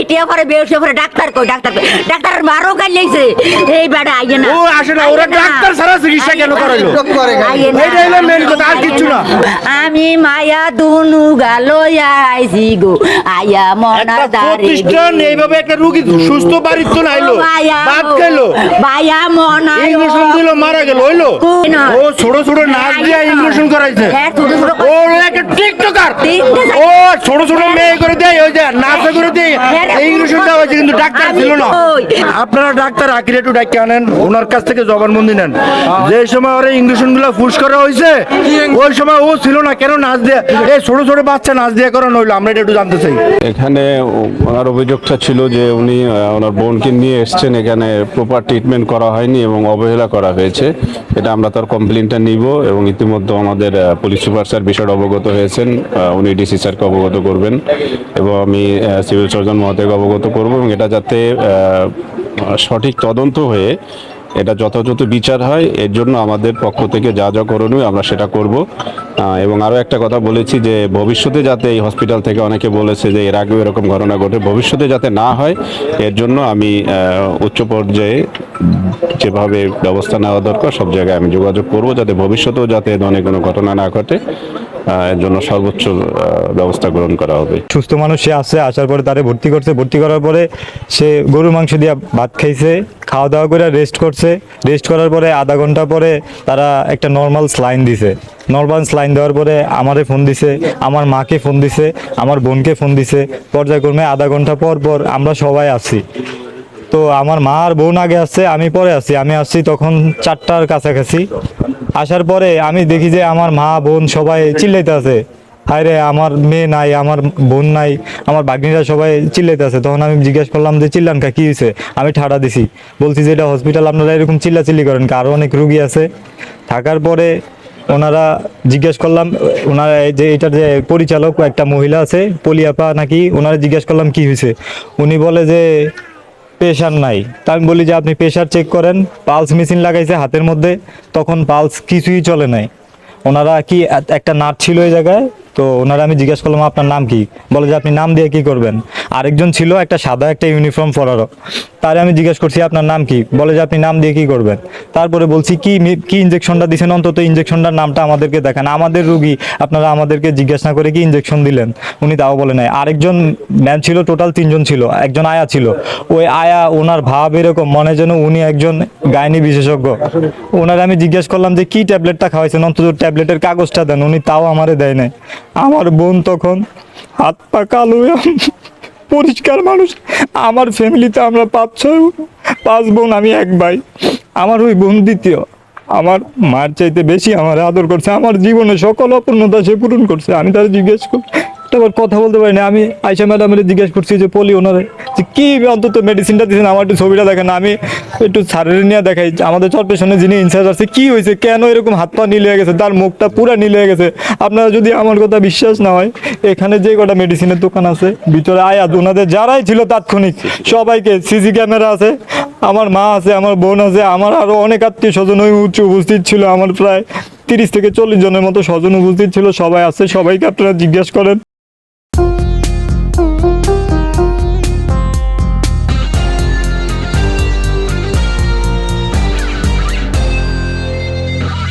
টিয়া পরে বেউসে পরে ডাক্তার কই ডাক্তার মারও গাইলেছে এই বেটা আইয়ে না ও আসে না ওরা ডাক্তার ছাড়া চিকিৎসা কেন করাইলো এইটা হলো মেন কথা আর কিছু না আমি মায়া দুনু গালো আইছি গো আয়া মনা একটা দারে প্রতিষ্ঠান এইভাবে একটা রোগী সুস্থ বাড়ির তো নাইলো বাদ খেলো বায়া মনা ইঞ্জেকশন দিলো মারা গেল হইলো ও ছোট ছোট নাচ দিয়ে ইঞ্জেকশন করাইছে হ্যাঁ ছোট ছোট ও একটা টিকটকার ও ছোট ছোট মেয়ে করে দেয় ওই যে নাচা করে দেয় এই ইঞ্জেকশন দেওয়া হয়েছে কিন্তু ডাক্তার ছিল না আপনারা ডাক্তার আকিরে একটু ডাক্তার আনেন ওনার কাছ থেকে জবানবন্দি নেন যে সময় ওরা ইঞ্জেকশন গুলো পুশ করা হয়েছে ওই সময় ও ছিল না কেন নাচ দিয়ে এই ছোট ছোট বাচ্চা নাচ দিয়ে করানো হইলো আমরা এটা একটু জানতে চাই এখানে ওনার অভিযোগটা ছিল যে উনি ওনার বোনকে নিয়ে এসছেন এখানে প্রপার ট্রিটমেন্ট করা হয়নি এবং অবহেলা করা হয়েছে এটা আমরা তার কমপ্লেনটা নিব এবং ইতিমধ্যে আমাদের পুলিশ সুপার স্যার বিষয়টা অবগত হয়েছেন উনি ডিসি স্যারকে অবগত করবেন এবং আমি সিভিল সার্জন মহোদয়কে অবগত করব এবং এটা যাতে সঠিক তদন্ত হয়ে এটা যথাযথ বিচার হয় এর জন্য আমাদের পক্ষ থেকে যা যা করণীয় আমরা সেটা করব এবং আরও একটা কথা বলেছি যে ভবিষ্যতে যাতে এই হসপিটাল থেকে অনেকে বলেছে যে এর আগেও এরকম ঘটনা ঘটে ভবিষ্যতে যাতে না হয় এর জন্য আমি উচ্চ পর্যায়ে যেভাবে ব্যবস্থা নেওয়া দরকার সব জায়গায় আমি যোগাযোগ করব যাতে ভবিষ্যতেও যাতে এ ধরনের কোনো ঘটনা না ঘটে এর জন্য সর্বোচ্চ ব্যবস্থা গ্রহণ করা হবে। সুস্থ মানুষ সে আসছে আসার পরে তারে ভর্তি করছে ভর্তি করার পরে সে গরুর মাংস দিয়ে ভাত খাইছে খাওয়া দাওয়া করে রেস্ট করছে রেস্ট করার পরে আধা ঘন্টা পরে তারা একটা নর্মাল স্লাইন দিছে নর্মাল স্লাইন দেওয়ার পরে আমারে ফোন দিছে আমার মাকে ফোন দিছে আমার বোনকে ফোন দিছে পর্যায়ক্রমে আধা ঘন্টা পর পর আমরা সবাই আসছি তো আমার মা আর বোন আগে আসছে আমি পরে আসছি আমি আসছি তখন 4টার কাছাকাছি আসার পরে আমি দেখি যে আমার মা বোন সবাই চিল্লাইতে আছে হায় রে আমার মেয়ে নাই আমার বোন নাই আমার ভাগ্নিরা সবাই চিল্লাইতে আছে তখন আমি জিজ্ঞেস করলাম যে চিল্লান কি হয়েছে আমি ঠাড়া দিছি বলছি যে এটা হসপিটাল আপনারা এরকম চিল্লাচিল্লি করেন আরও অনেক রুগী আছে থাকার পরে ওনারা জিজ্ঞেস করলাম ওনারা যে এটার যে পরিচালক একটা মহিলা আছে পলিয়াপা নাকি ওনারা জিজ্ঞেস করলাম কি হয়েছে উনি বলে যে প্রেশার নাই তা আমি বলি যে আপনি প্রেশার চেক করেন পালস মেশিন লাগাইছে হাতের মধ্যে তখন পালস কিছুই চলে নাই ওনারা কি একটা নাট ছিল এই জায়গায় তো ওনারা আমি জিজ্ঞেস করলাম আপনার নাম কি বলে যে আপনি নাম দিয়ে কি করবেন আরেকজন ছিল একটা সাদা একটা ইউনিফর্ম পরারও তারে আমি জিজ্ঞেস করছি আপনার নাম কি বলে যে আপনি নাম দিয়ে কি করবেন তারপরে বলছি কি ইঞ্জেকশনটা দিয়েছেন অন্তত ইঞ্জেকশনটার নামটা আমাদেরকে দেখান আমাদের রুগী আপনারা আমাদেরকে জিজ্ঞেস না করে কি ইঞ্জেকশন দিলেন উনি তাও বলে নাই আরেকজন ম্যান ছিল টোটাল 3 জন ছিল একজন আয়া ছিল ওই আয়া ওনার ভাব এরকম মনে যেন উনি একজন গাইনি বিশেষজ্ঞ ওনারা আমি জিজ্ঞেস করলাম যে কি ট্যাবলেটটা খাওয়াইছেন অন্তত ট্যাবলেটের কাগজটা দেন উনি তাও আমারে দেয় নাই আমার বোন তখন হাত পা কালো পরিষ্কার মানুষ আমার ফ্যামিলিতে আমরা 5 বোন আমি এক ভাই আমার ওই বোন দ্বিতীয় আমার মার চাইতে বেশি আমার আদর করছে আমার জীবনে সকল অপূর্ণতা সে পূরণ করছে আমি তার জিজ্ঞেস করি আবার কথা বলতে পারি না আমি আয়শা ম্যাডামের জিজ্ঞেস করছি যে পলি ওনারে যে কি অন্তত মেডিসিনটা দিয়েছেন আমার একটু ছবিটা দেখেন আমি একটু স্যারের নিয়ে দেখাই আমাদের চরপেশনে যিনি ইনচার্জ আছে কি হয়েছে কেন এরকম হাত পা নীল হয়ে গেছে তার মুখটা পুরো নীল হয়ে গেছে আপনারা যদি আমার কথা বিশ্বাস না হয় এখানে যে কটা মেডিসিনের দোকান আছে ভিতরে আয়াত ওনাদের যারাই ছিল তাৎক্ষণিক সবাইকে সিসি ক্যামেরা আছে আমার মা আছে আমার বোন আছে আমার আরও অনেক আত্মীয় স্বজন ওই উপস্থিত ছিল আমার প্রায় 30 থেকে 40 জনের মতো স্বজন উপস্থিত ছিল সবাই আছে সবাইকে আপনারা জিজ্ঞেস করেন